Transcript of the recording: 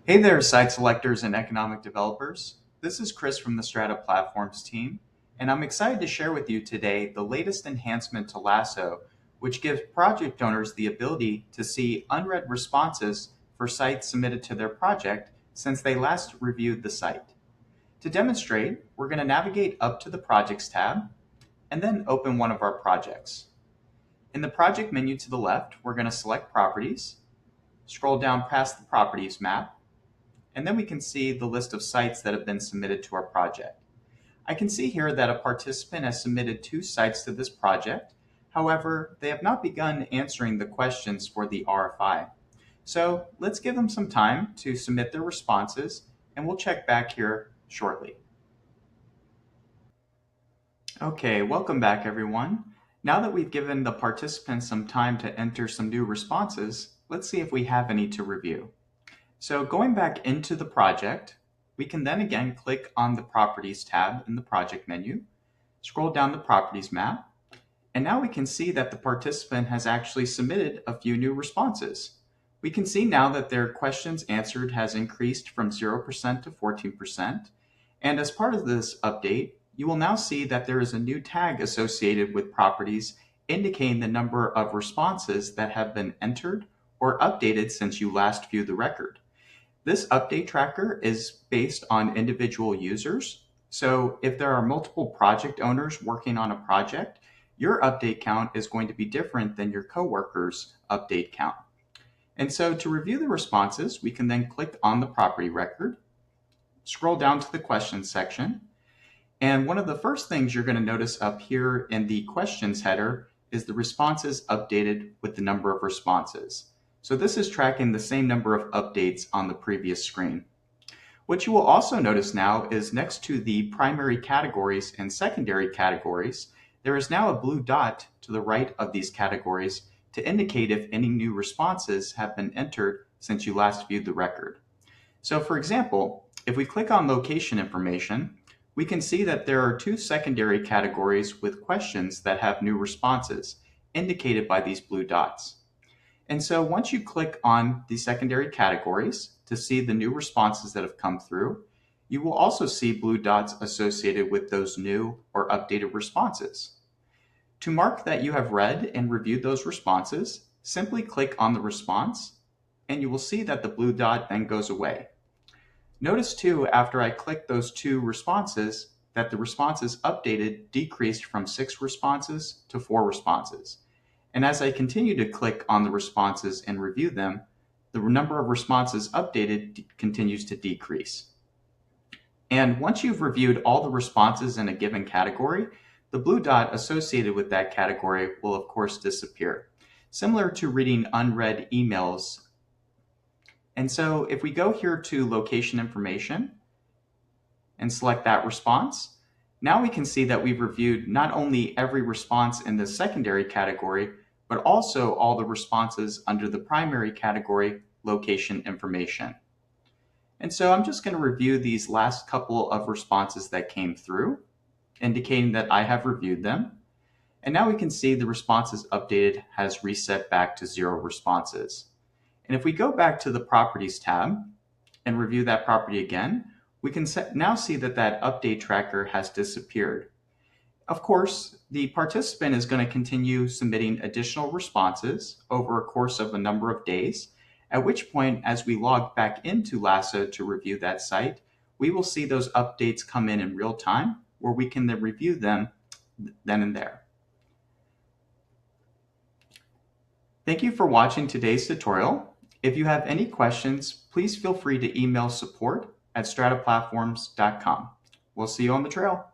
Hey there, site selectors and economic developers. This is Chris from the Strata Platforms team, and I'm excited to share with you today the latest enhancement to Lasso, which gives project owners the ability to see unread responses for sites submitted to their project since they last reviewed the site. To demonstrate, we're going to navigate up to the Projects tab and then open one of our projects. In the project menu to the left, we're going to select Properties, scroll down past the Properties map, and then we can see the list of sites that have been submitted to our project. I can see here that a participant has submitted 2 sites to this project. However, they have not begun answering the questions for the RFI. So let's give them some time to submit their responses, and we'll check back here shortly. Okay, welcome back everyone. Now that we've given the participants some time to enter some new responses, let's see if we have any to review. So going back into the project, we can then again click on the Properties tab in the project menu, scroll down the Properties map, and now we can see that the participant has actually submitted a few new responses. We can see now that their questions answered has increased from 0% to 14%, and as part of this update, you will now see that there is a new tag associated with properties indicating the number of responses that have been entered or updated since you last viewed the record. This update tracker is based on individual users. So if there are multiple project owners working on a project, your update count is going to be different than your coworkers' update count. And so to review the responses, we can then click on the property record, scroll down to the questions section. And one of the first things you're going to notice up here in the questions header is the responses updated with the number of responses. So this is tracking the same number of updates on the previous screen. What you will also notice now is next to the primary categories and secondary categories, there is now a blue dot to the right of these categories to indicate if any new responses have been entered since you last viewed the record. So for example, if we click on location information, we can see that there are 2 secondary categories with questions that have new responses, indicated by these blue dots. And so once you click on the secondary categories to see the new responses that have come through, you will also see blue dots associated with those new or updated responses. To mark that you have read and reviewed those responses, simply click on the response, and you will see that the blue dot then goes away. Notice too, after I click those 2 responses, that the responses updated decreased from 6 responses to 4 responses. And as I continue to click on the responses and review them, the number of responses updated continues to decrease. And once you've reviewed all the responses in a given category, the blue dot associated with that category will of course disappear, similar to reading unread emails. And so if we go here to location information and select that response, now we can see that we've reviewed not only every response in the secondary category, but also all the responses under the primary category, location information. And so I'm just going to review these last couple of responses that came through, indicating that I have reviewed them. And now we can see the responses updated has reset back to 0 responses. And if we go back to the Properties tab and review that property again, we can now see that that update tracker has disappeared. Of course, the participant is going to continue submitting additional responses over a course of a number of days, at which point, as we log back into Lasso to review that site, we will see those updates come in real time, where we can then review them then and there. Thank you for watching today's tutorial. If you have any questions, please feel free to email support@strataplatforms.com. We'll see you on the trail.